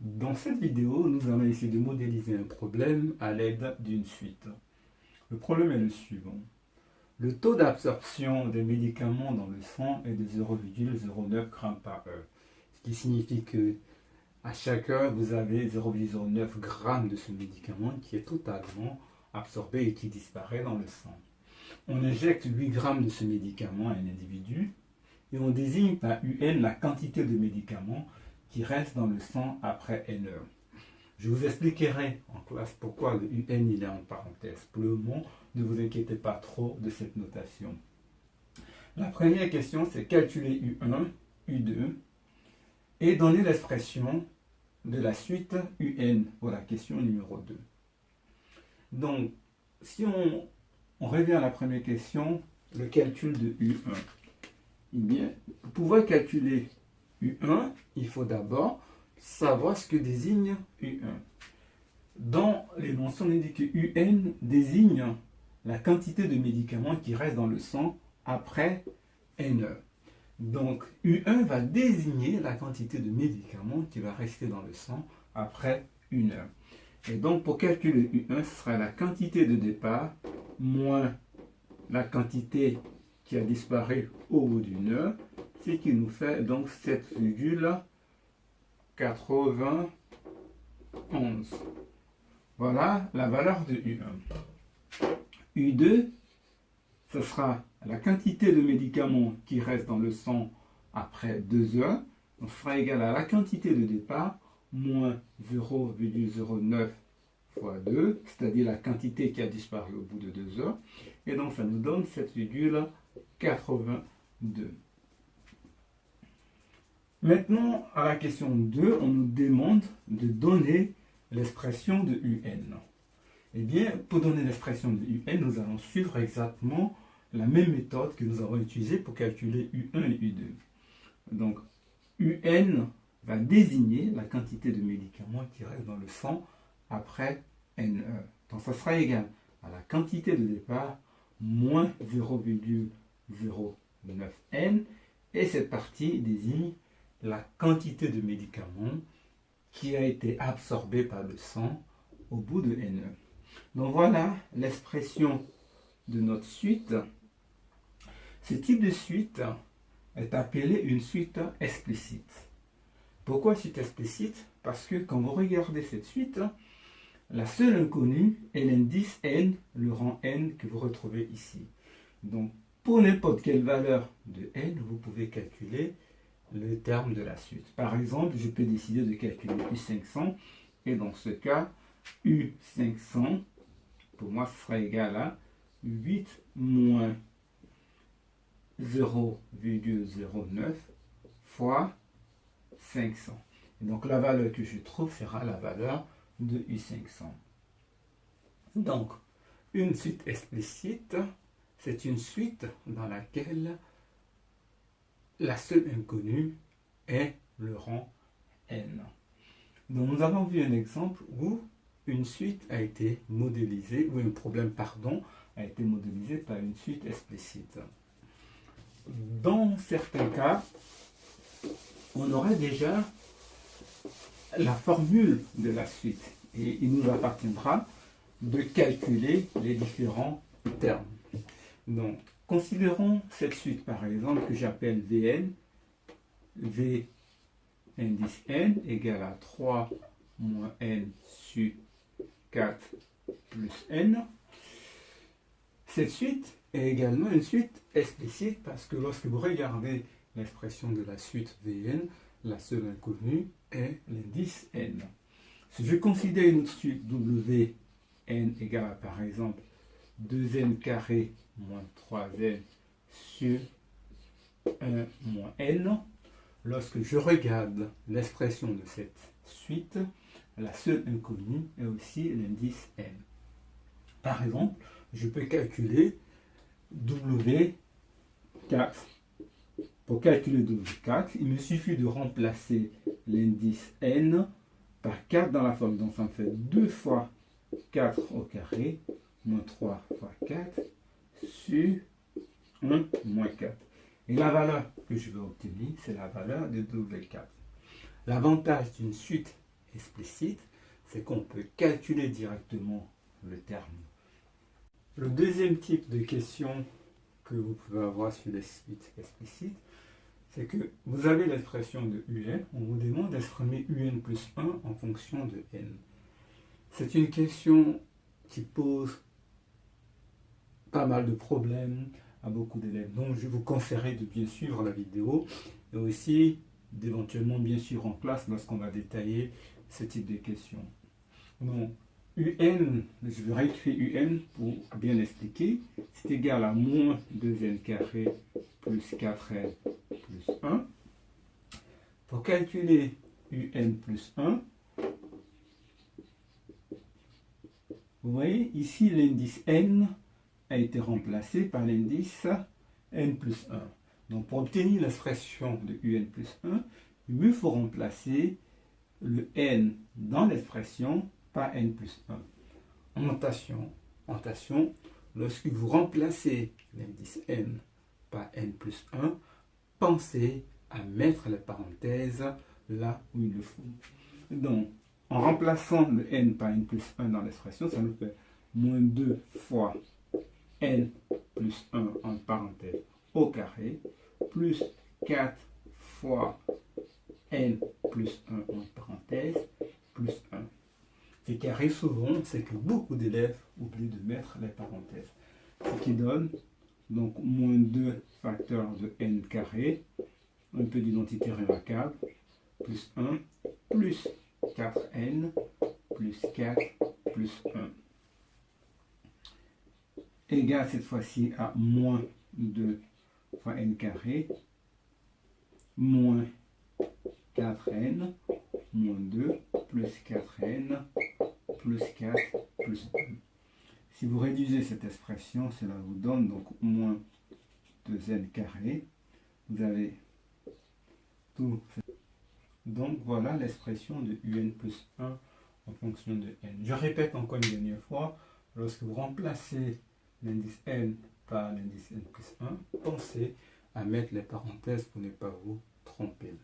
Dans cette vidéo, nous allons essayer de modéliser un problème à l'aide d'une suite. Le problème est le suivant. Le taux d'absorption des médicaments dans le sang est de 0,09 g par heure. Ce qui signifie que à chaque heure, vous avez 0,09 g de ce médicament qui est totalement absorbé et qui disparaît dans le sang. On injecte 8 g de ce médicament à un individu et on désigne par UN la quantité de médicaments qui reste dans le sang après N heures. Je vous expliquerai en classe pourquoi le UN il est en parenthèse. Pour le moment, ne vous inquiétez pas trop de cette notation. La première question, c'est calculer U1, U2 et donner l'expression de la suite UN pour la question numéro 2. Donc, si on revient à la première question, le calcul de U1. Eh bien, pour pouvoir calculer U1, il faut d'abord savoir ce que désigne U1. Dans l'énoncé, on indique que UN désigne la quantité de médicaments qui reste dans le sang après N heures. Donc, U1 va désigner la quantité de médicaments qui va rester dans le sang après 1 heure. Et donc, pour calculer U1, ce sera la quantité de départ moins la quantité qui a disparu au bout d'une heure, ce qui nous fait donc 7,91. Voilà la valeur de U1. U2, ce sera la quantité de médicaments qui reste dans le sang après 2 heures. Donc, ce sera égal à la quantité de départ moins 0,09 fois 2, c'est-à-dire la quantité qui a disparu au bout de 2 heures. Et donc, ça nous donne 7,82. Maintenant, à la question 2, on nous demande de donner l'expression de UN. Eh bien, pour donner l'expression de UN, nous allons suivre exactement la même méthode que nous avons utilisée pour calculer U1 et U2. Donc, UN va désigner la quantité de médicaments qui reste dans le sang après N heures. Donc, ça sera égal à la quantité de départ moins 0,09N, et cette partie désigne la quantité de médicaments qui a été absorbée par le sang au bout de N heures. Donc voilà l'expression de notre suite. Ce type de suite est appelé une suite explicite. Pourquoi suite explicite? Parce que quand vous regardez cette suite, la seule inconnue est l'indice n, le rang n que vous retrouvez ici. Donc, pour n'importe quelle valeur de n, vous pouvez calculer le terme de la suite. Par exemple, je peux décider de calculer U500, et dans ce cas, U500, pour moi, ce sera égal à 8 moins 0,09 fois 500. Et donc, la valeur que je trouve sera la valeur de U500. Donc, une suite explicite, c'est une suite dans laquelle la seule inconnue est le rang n. Donc, nous avons vu un exemple où une suite a été modélisée, ou un problème, pardon, a été modélisé par une suite explicite. Dans certains cas, on aurait déjà la formule de la suite et il nous appartiendra de calculer les différents termes. Donc, considérons cette suite par exemple que j'appelle Vn. V indice n égale à 3 moins n sur 4 plus n. Cette suite est également une suite explicite parce que lorsque vous regardez l'expression de la suite Vn, la seule inconnue est l'indice n. Si je considère une autre suite Wn égale à par exemple 2n carré moins 3n sur 1 moins n, lorsque je regarde l'expression de cette suite, la seule inconnue est aussi l'indice n. Par exemple, je peux calculer W4. Pour calculer W4, il me suffit de remplacer l'indice n par 4 dans la formule. Donc ça me fait 2 fois 4 au carré, moins 3 fois 4, sur 1 moins 4. Et la valeur que je vais obtenir, c'est la valeur de W4. L'avantage d'une suite explicite, c'est qu'on peut calculer directement le terme. Le deuxième type de question que vous pouvez avoir sur les suites explicites, c'est que vous avez l'expression de un, on vous demande d'exprimer un plus 1 en fonction de n. C'est une question qui pose pas mal de problèmes à beaucoup d'élèves. Donc je vous conseillerais de bien suivre la vidéo et aussi d'éventuellement bien suivre en classe lorsqu'on va détailler ce type de questions. Donc un, je vais réécrire un pour bien expliquer, c'est égal à moins 2n carré plus 4n plus 1. Pour calculer un plus 1, vous voyez ici l'indice n a été remplacé par l'indice n plus 1. Donc pour obtenir l'expression de un plus 1, il me faut remplacer le n dans l'expression par n plus 1. En notation, lorsque vous remplacez l'indice n par n plus 1, pensez à mettre les parenthèses là où il le faut. Donc, en remplaçant le n par n plus 1 dans l'expression, ça nous fait moins 2 fois n plus 1 en parenthèse au carré, plus 4 fois n plus 1 en parenthèse, plus 1. Ce qui arrive souvent, c'est que beaucoup d'élèves oublient de mettre les parenthèses. Ce qui donne donc moins 2 facteurs de n carré, un peu d'identité rémarquable, plus 1, plus 4n, plus 4, plus 1. Égale cette fois-ci à moins 2 fois n carré, moins 4n, moins 2, plus 4n, plus 4, plus 1. Si vous réduisez cette expression, cela vous donne donc moins 2n carré. Vous avez tout. Donc voilà l'expression de un plus 1 en fonction de n. Je répète encore une dernière fois, lorsque vous remplacez l'indice n par l'indice n plus 1, pensez à mettre les parenthèses pour ne pas vous tromper.